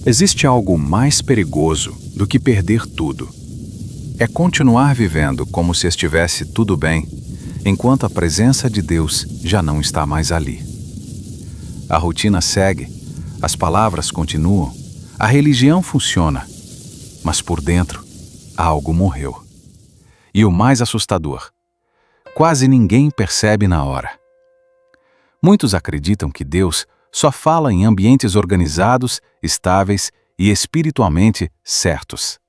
Existe algo mais perigoso do que perder tudo. É continuar vivendo como se estivesse tudo bem, enquanto a presença de Deus já não está mais ali. A rotina segue, as palavras continuam, a religião funciona, mas por dentro, algo morreu. E o mais assustador, quase ninguém percebe na hora. Muitos acreditam que Deus só fala em ambientes organizados, estáveis e espiritualmente certos.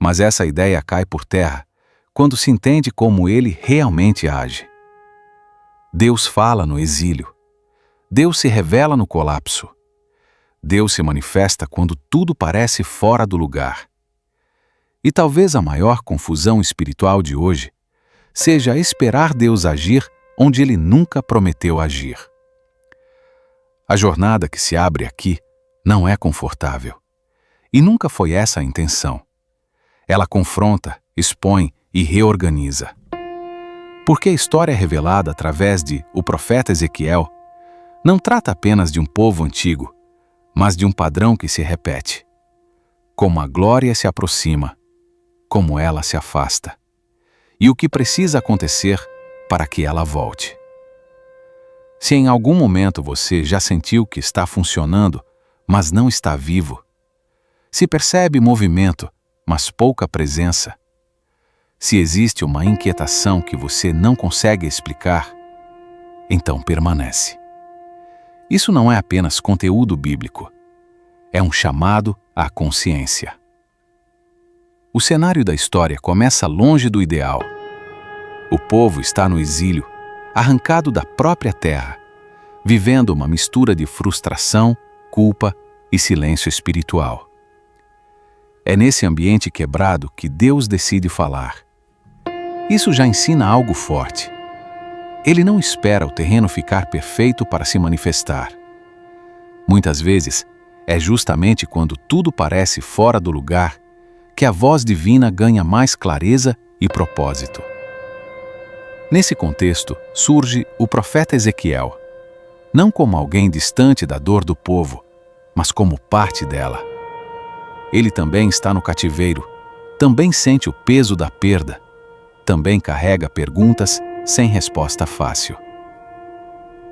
Mas essa ideia cai por terra quando se entende como Ele realmente age. Deus fala no exílio. Deus se revela no colapso. Deus se manifesta quando tudo parece fora do lugar. E talvez a maior confusão espiritual de hoje seja esperar Deus agir onde Ele nunca prometeu agir. A jornada que se abre aqui não é confortável. E nunca foi essa a intenção. Ela confronta, expõe e reorganiza. Porque a história revelada através de o profeta Ezequiel não trata apenas de um povo antigo, mas de um padrão que se repete. Como a glória se aproxima, como ela se afasta. E o que precisa acontecer para que ela volte. Se em algum momento você já sentiu que está funcionando, mas não está vivo, se percebe movimento, mas pouca presença, se existe uma inquietação que você não consegue explicar, então permanece. Isso não é apenas conteúdo bíblico, é um chamado à consciência. O cenário da história começa longe do ideal. O povo está no exílio, arrancado da própria terra, vivendo uma mistura de frustração, culpa e silêncio espiritual. É nesse ambiente quebrado que Deus decide falar. Isso já ensina algo forte. Ele não espera o terreno ficar perfeito para se manifestar. Muitas vezes, é justamente quando tudo parece fora do lugar que a voz divina ganha mais clareza e propósito. Nesse contexto, surge o profeta Ezequiel, não como alguém distante da dor do povo, mas como parte dela. Ele também está no cativeiro, também sente o peso da perda, também carrega perguntas sem resposta fácil.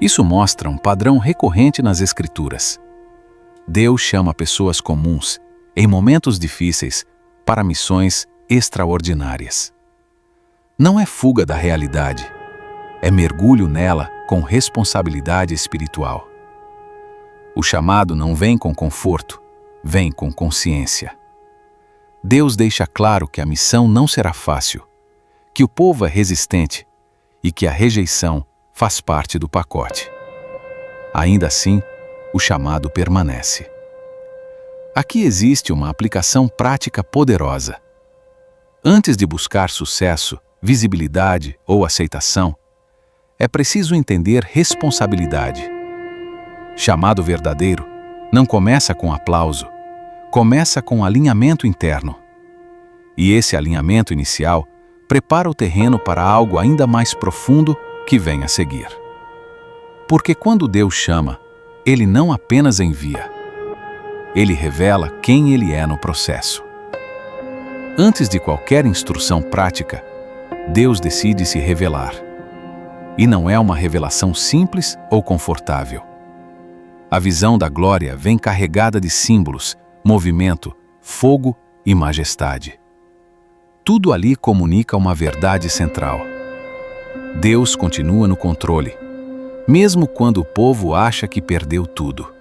Isso mostra um padrão recorrente nas Escrituras. Deus chama pessoas comuns, em momentos difíceis, para missões extraordinárias. Não é fuga da realidade, é mergulho nela com responsabilidade espiritual. O chamado não vem com conforto, vem com consciência. Deus deixa claro que a missão não será fácil, que o povo é resistente e que a rejeição faz parte do pacote. Ainda assim, o chamado permanece. Aqui existe uma aplicação prática poderosa. Antes de buscar sucesso, visibilidade ou aceitação, é preciso entender responsabilidade. Chamado verdadeiro não começa com aplauso, começa com alinhamento interno. E esse alinhamento inicial prepara o terreno para algo ainda mais profundo que vem a seguir. Porque quando Deus chama, Ele não apenas envia, Ele revela quem Ele é no processo. Antes de qualquer instrução prática, Deus decide se revelar. E não é uma revelação simples ou confortável. A visão da glória vem carregada de símbolos, movimento, fogo e majestade. Tudo ali comunica uma verdade central. Deus continua no controle, mesmo quando o povo acha que perdeu tudo.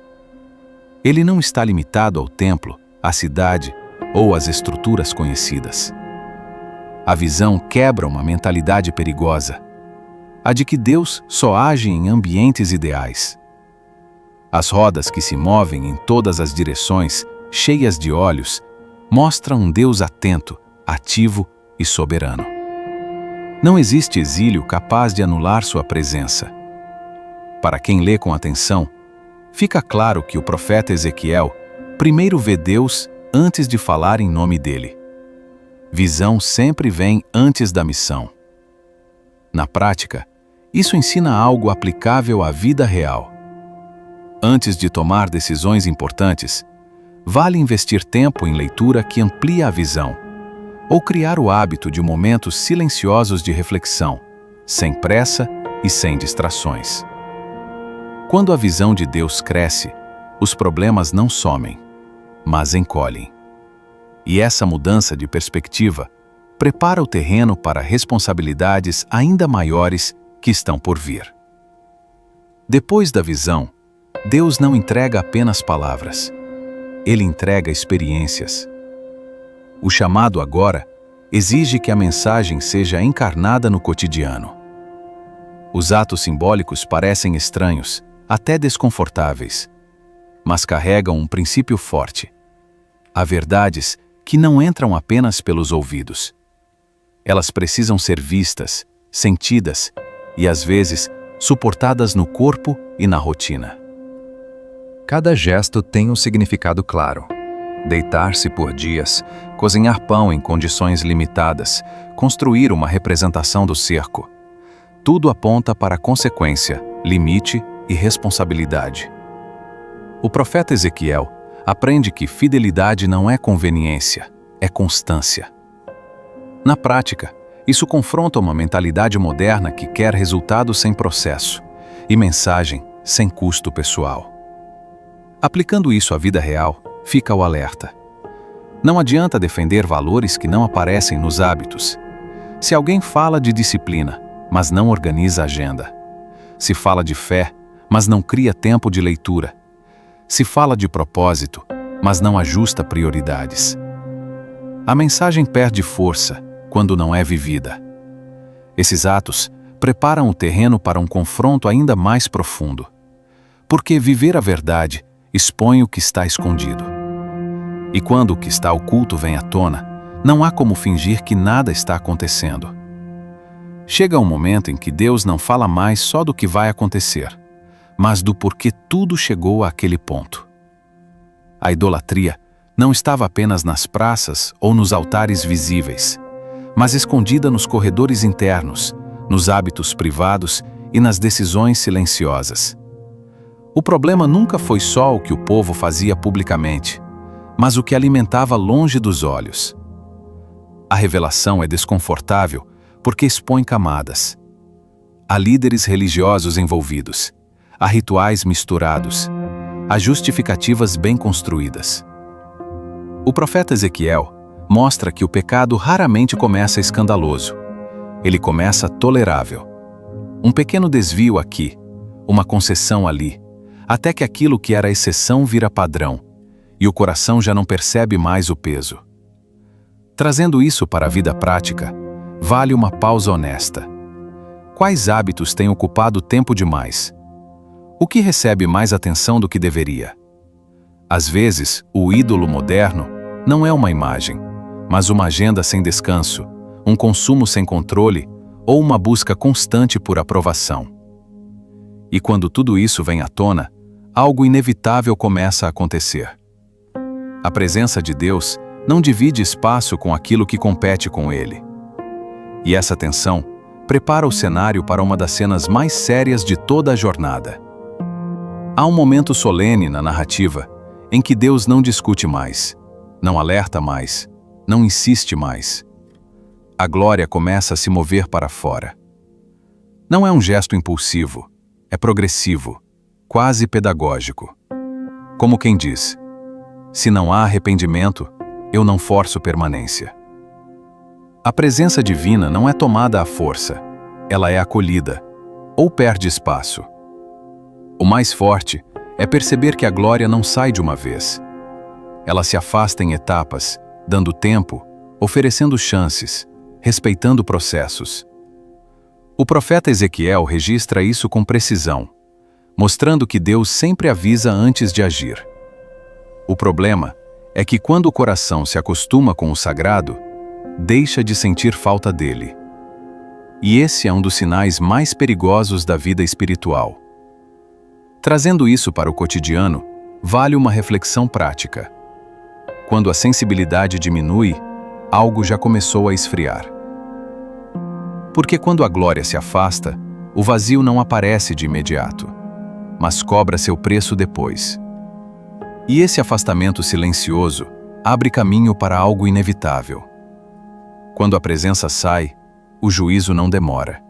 Ele não está limitado ao templo, à cidade ou às estruturas conhecidas. A visão quebra uma mentalidade perigosa, a de que Deus só age em ambientes ideais. As rodas que se movem em todas as direções, cheias de olhos, mostram um Deus atento, ativo e soberano. Não existe exílio capaz de anular sua presença. Para quem lê com atenção, fica claro que o profeta Ezequiel primeiro vê Deus antes de falar em nome dele. Visão sempre vem antes da missão. Na prática, isso ensina algo aplicável à vida real. Antes de tomar decisões importantes, vale investir tempo em leitura que amplia a visão, ou criar o hábito de momentos silenciosos de reflexão, sem pressa e sem distrações. Quando a visão de Deus cresce, os problemas não somem, mas encolhem. E essa mudança de perspectiva prepara o terreno para responsabilidades ainda maiores que estão por vir. Depois da visão, Deus não entrega apenas palavras. Ele entrega experiências. O chamado agora exige que a mensagem seja encarnada no cotidiano. Os atos simbólicos parecem estranhos, até desconfortáveis, mas carregam um princípio forte. Há verdades que não entram apenas pelos ouvidos. Elas precisam ser vistas, sentidas e, às vezes, suportadas no corpo e na rotina. Cada gesto tem um significado claro. Deitar-se por dias, cozinhar pão em condições limitadas, construir uma representação do cerco. Tudo aponta para consequência, limite e responsabilidade. O profeta Ezequiel aprende que fidelidade não é conveniência, é constância. Na prática, isso confronta uma mentalidade moderna que quer resultado sem processo e mensagem sem custo pessoal. Aplicando isso à vida real, fica o alerta. Não adianta defender valores que não aparecem nos hábitos. Se alguém fala de disciplina, mas não organiza a agenda. Se fala de fé, mas não cria tempo de leitura. Se fala de propósito, mas não ajusta prioridades. A mensagem perde força quando não é vivida. Esses atos preparam o terreno para um confronto ainda mais profundo. Porque viver a verdade expõe o que está escondido. E quando o que está oculto vem à tona, não há como fingir que nada está acontecendo. Chega um momento em que Deus não fala mais só do que vai acontecer, mas do porquê tudo chegou àquele ponto. A idolatria não estava apenas nas praças ou nos altares visíveis, mas escondida nos corredores internos, nos hábitos privados e nas decisões silenciosas. O problema nunca foi só o que o povo fazia publicamente, mas o que alimentava longe dos olhos. A revelação é desconfortável porque expõe camadas. Há líderes religiosos envolvidos, há rituais misturados, há justificativas bem construídas. O profeta Ezequiel mostra que o pecado raramente começa escandaloso. Ele começa tolerável. Um pequeno desvio aqui, uma concessão ali, até que aquilo que era exceção vira padrão, e o coração já não percebe mais o peso. Trazendo isso para a vida prática, vale uma pausa honesta. Quais hábitos têm ocupado tempo demais? O que recebe mais atenção do que deveria? Às vezes, o ídolo moderno não é uma imagem, mas uma agenda sem descanso, um consumo sem controle ou uma busca constante por aprovação. E quando tudo isso vem à tona, algo inevitável começa a acontecer. A presença de Deus não divide espaço com aquilo que compete com Ele. E essa tensão prepara o cenário para uma das cenas mais sérias de toda a jornada. Há um momento solene na narrativa em que Deus não discute mais, não alerta mais, não insiste mais. A glória começa a se mover para fora. Não é um gesto impulsivo, é progressivo, quase pedagógico. Como quem diz, se não há arrependimento, eu não forço permanência. A presença divina não é tomada à força, ela é acolhida, ou perde espaço. O mais forte é perceber que a glória não sai de uma vez. Ela se afasta em etapas, dando tempo, oferecendo chances, respeitando processos. O profeta Ezequiel registra isso com precisão, mostrando que Deus sempre avisa antes de agir. O problema é que quando o coração se acostuma com o sagrado, deixa de sentir falta dele. E esse é um dos sinais mais perigosos da vida espiritual. Trazendo isso para o cotidiano, vale uma reflexão prática. Quando a sensibilidade diminui, algo já começou a esfriar. Porque quando a glória se afasta, o vazio não aparece de imediato, mas cobra seu preço depois. E esse afastamento silencioso abre caminho para algo inevitável. Quando a presença sai, o juízo não demora.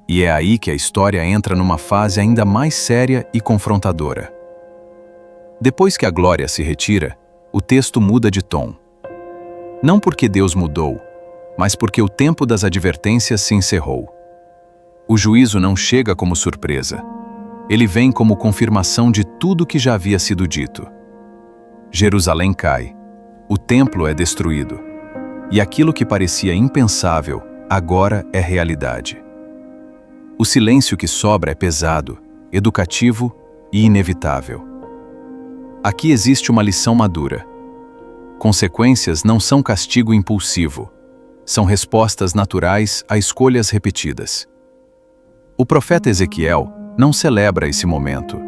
E é aí que a história entra numa fase ainda mais séria e confrontadora. Depois que a glória se retira, o texto muda de tom. Não porque Deus mudou, mas porque o tempo das advertências se encerrou. O juízo não chega como surpresa. Ele vem como confirmação de tudo que já havia sido dito. Jerusalém cai, o templo é destruído, e aquilo que parecia impensável agora é realidade. O silêncio que sobra é pesado, educativo e inevitável. Aqui existe uma lição madura. Consequências não são castigo impulsivo, são respostas naturais a escolhas repetidas. O profeta Ezequiel não celebra esse momento,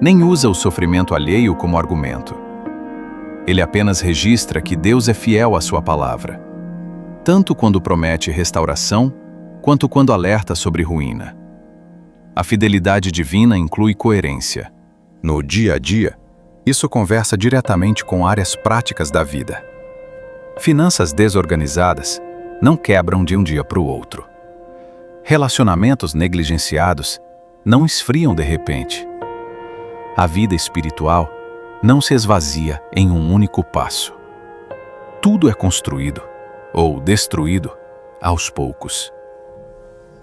nem usa o sofrimento alheio como argumento. Ele apenas registra que Deus é fiel à sua palavra, tanto quando promete restauração, quanto quando alerta sobre ruína. A fidelidade divina inclui coerência. No dia a dia, isso conversa diretamente com áreas práticas da vida. Finanças desorganizadas não quebram de um dia para o outro. Relacionamentos negligenciados não esfriam de repente. A vida espiritual não se esvazia em um único passo. Tudo é construído, ou destruído, aos poucos.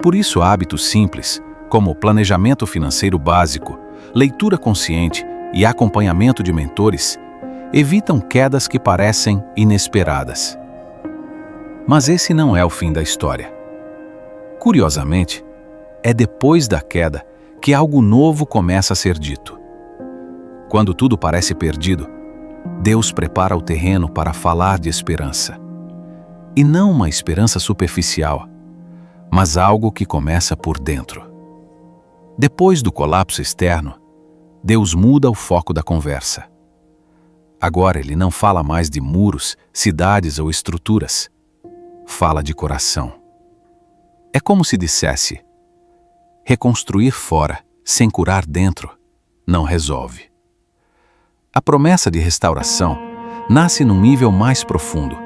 Por isso, hábitos simples, como planejamento financeiro básico, leitura consciente e acompanhamento de mentores, evitam quedas que parecem inesperadas. Mas esse não é o fim da história. Curiosamente, é depois da queda que algo novo começa a ser dito. Quando tudo parece perdido, Deus prepara o terreno para falar de esperança. E não uma esperança superficial, mas algo que começa por dentro. Depois do colapso externo, Deus muda o foco da conversa. Agora ele não fala mais de muros, cidades ou estruturas. Fala de coração. É como se dissesse: reconstruir fora, sem curar dentro, não resolve. A promessa de restauração nasce num nível mais profundo,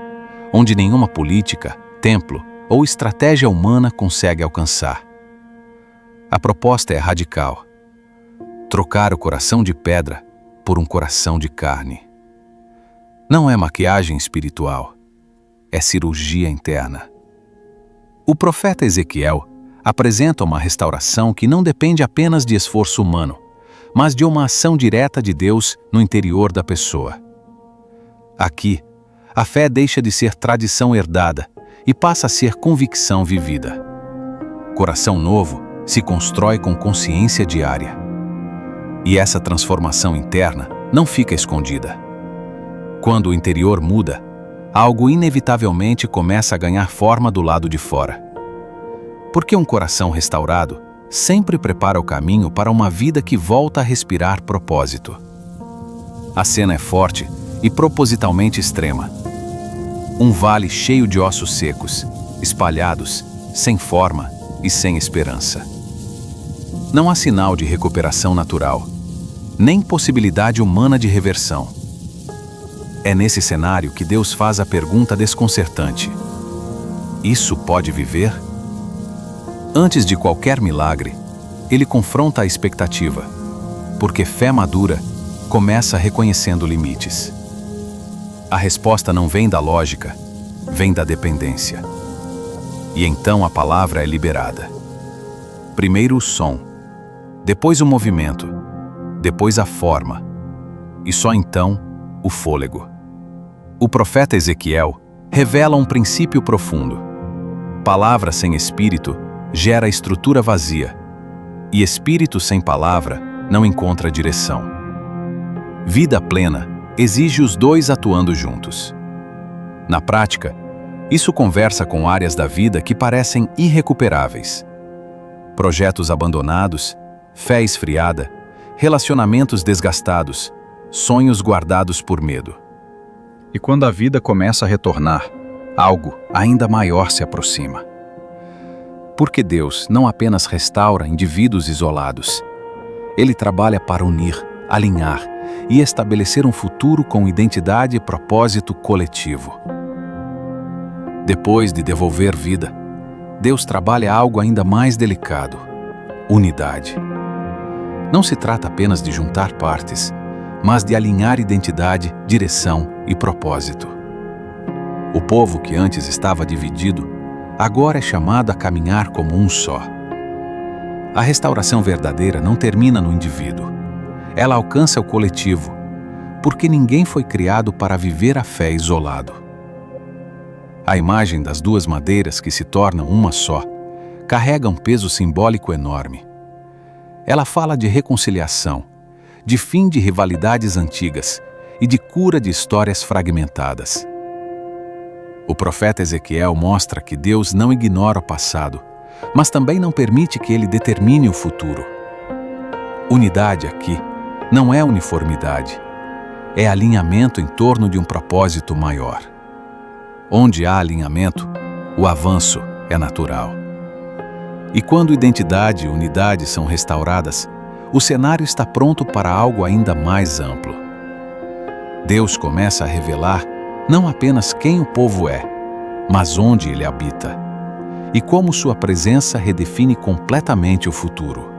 onde nenhuma política, templo ou estratégia humana consegue alcançar. A proposta é radical: trocar o coração de pedra por um coração de carne. Não é maquiagem espiritual, é cirurgia interna. O profeta Ezequiel apresenta uma restauração que não depende apenas de esforço humano, mas de uma ação direta de Deus no interior da pessoa. Aqui, a fé deixa de ser tradição herdada e passa a ser convicção vivida. Coração novo se constrói com consciência diária. E essa transformação interna não fica escondida. Quando o interior muda, algo inevitavelmente começa a ganhar forma do lado de fora. Porque um coração restaurado sempre prepara o caminho para uma vida que volta a respirar propósito. A cena é forte e propositalmente extrema. Um vale cheio de ossos secos, espalhados, sem forma e sem esperança. Não há sinal de recuperação natural, nem possibilidade humana de reversão. É nesse cenário que Deus faz a pergunta desconcertante: isso pode viver? Antes de qualquer milagre, ele confronta a expectativa, porque fé madura começa reconhecendo limites. A resposta não vem da lógica, vem da dependência. E então a palavra é liberada. Primeiro o som, depois o movimento, depois a forma, e só então o fôlego. O profeta Ezequiel revela um princípio profundo. Palavra sem espírito gera estrutura vazia, e espírito sem palavra não encontra direção. Vida plena exige os dois atuando juntos. Na prática, isso conversa com áreas da vida que parecem irrecuperáveis. Projetos abandonados, fé esfriada, relacionamentos desgastados, sonhos guardados por medo. E quando a vida começa a retornar, algo ainda maior se aproxima. Porque Deus não apenas restaura indivíduos isolados. Ele trabalha para unir, alinhar e estabelecer um futuro com identidade e propósito coletivo. Depois de devolver vida, Deus trabalha algo ainda mais delicado: unidade. Não se trata apenas de juntar partes, mas de alinhar identidade, direção e propósito. O povo que antes estava dividido, agora é chamado a caminhar como um só. A restauração verdadeira não termina no indivíduo. Ela alcança o coletivo, porque ninguém foi criado para viver a fé isolado. A imagem das duas madeiras que se tornam uma só carrega um peso simbólico enorme. Ela fala de reconciliação, de fim de rivalidades antigas e de cura de histórias fragmentadas. O profeta Ezequiel mostra que Deus não ignora o passado, mas também não permite que ele determine o futuro. Unidade aqui não é uniformidade, é alinhamento em torno de um propósito maior. Onde há alinhamento, o avanço é natural. E quando identidade e unidade são restauradas, o cenário está pronto para algo ainda mais amplo. Deus começa a revelar não apenas quem o povo é, mas onde ele habita, e como sua presença redefine completamente o futuro.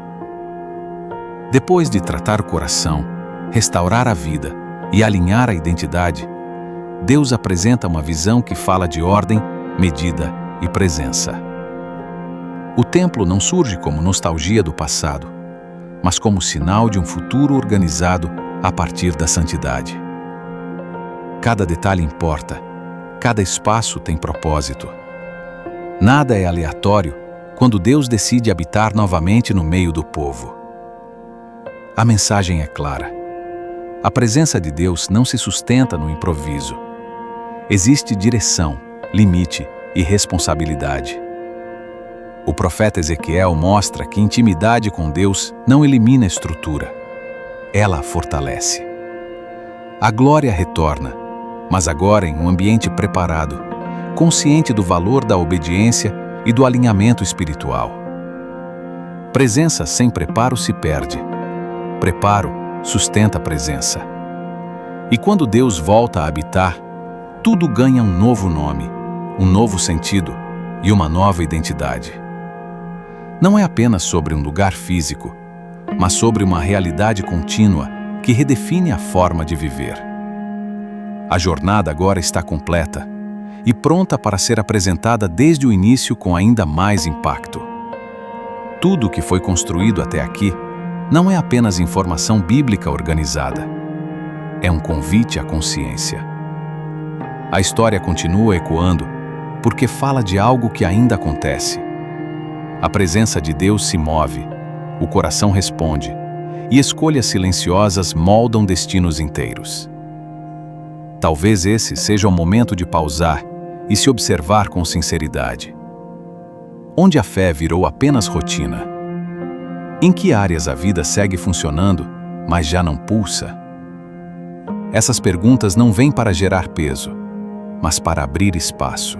Depois de tratar o coração, restaurar a vida e alinhar a identidade, Deus apresenta uma visão que fala de ordem, medida e presença. O templo não surge como nostalgia do passado, mas como sinal de um futuro organizado a partir da santidade. Cada detalhe importa, cada espaço tem propósito. Nada é aleatório quando Deus decide habitar novamente no meio do povo. A mensagem é clara. A presença de Deus não se sustenta no improviso. Existe direção, limite e responsabilidade. O profeta Ezequiel mostra que intimidade com Deus não elimina a estrutura. Ela a fortalece. A glória retorna, mas agora em um ambiente preparado, consciente do valor da obediência e do alinhamento espiritual. Presença sem preparo se perde. Preparo sustenta a presença. E quando Deus volta a habitar, tudo ganha um novo nome, um novo sentido e uma nova identidade. Não é apenas sobre um lugar físico, mas sobre uma realidade contínua que redefine a forma de viver. A jornada agora está completa e pronta para ser apresentada desde o início com ainda mais impacto. Tudo o que foi construído até aqui não é apenas informação bíblica organizada. É um convite à consciência. A história continua ecoando porque fala de algo que ainda acontece. A presença de Deus se move, o coração responde, e escolhas silenciosas moldam destinos inteiros. Talvez esse seja o momento de pausar e se observar com sinceridade. Onde a fé virou apenas rotina? Em que áreas a vida segue funcionando, mas já não pulsa? Essas perguntas não vêm para gerar peso, mas para abrir espaço.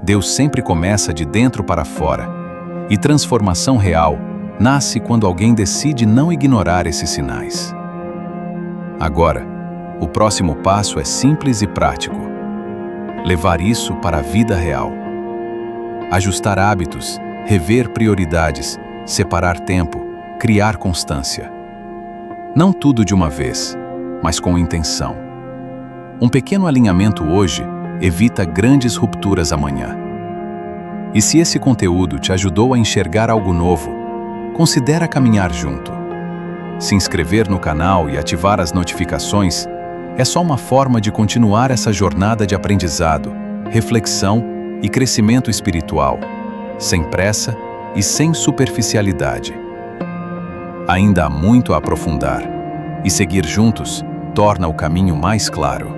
Deus sempre começa de dentro para fora, e transformação real nasce quando alguém decide não ignorar esses sinais. Agora, o próximo passo é simples e prático. Levar isso para a vida real. Ajustar hábitos, rever prioridades, separar tempo, criar constância. Não tudo de uma vez, mas com intenção. Um pequeno alinhamento hoje evita grandes rupturas amanhã. E se esse conteúdo te ajudou a enxergar algo novo, considera caminhar junto. Se inscrever no canal e ativar as notificações é só uma forma de continuar essa jornada de aprendizado, reflexão e crescimento espiritual, sem pressa e sem superficialidade. Ainda há muito a aprofundar, e seguir juntos torna o caminho mais claro.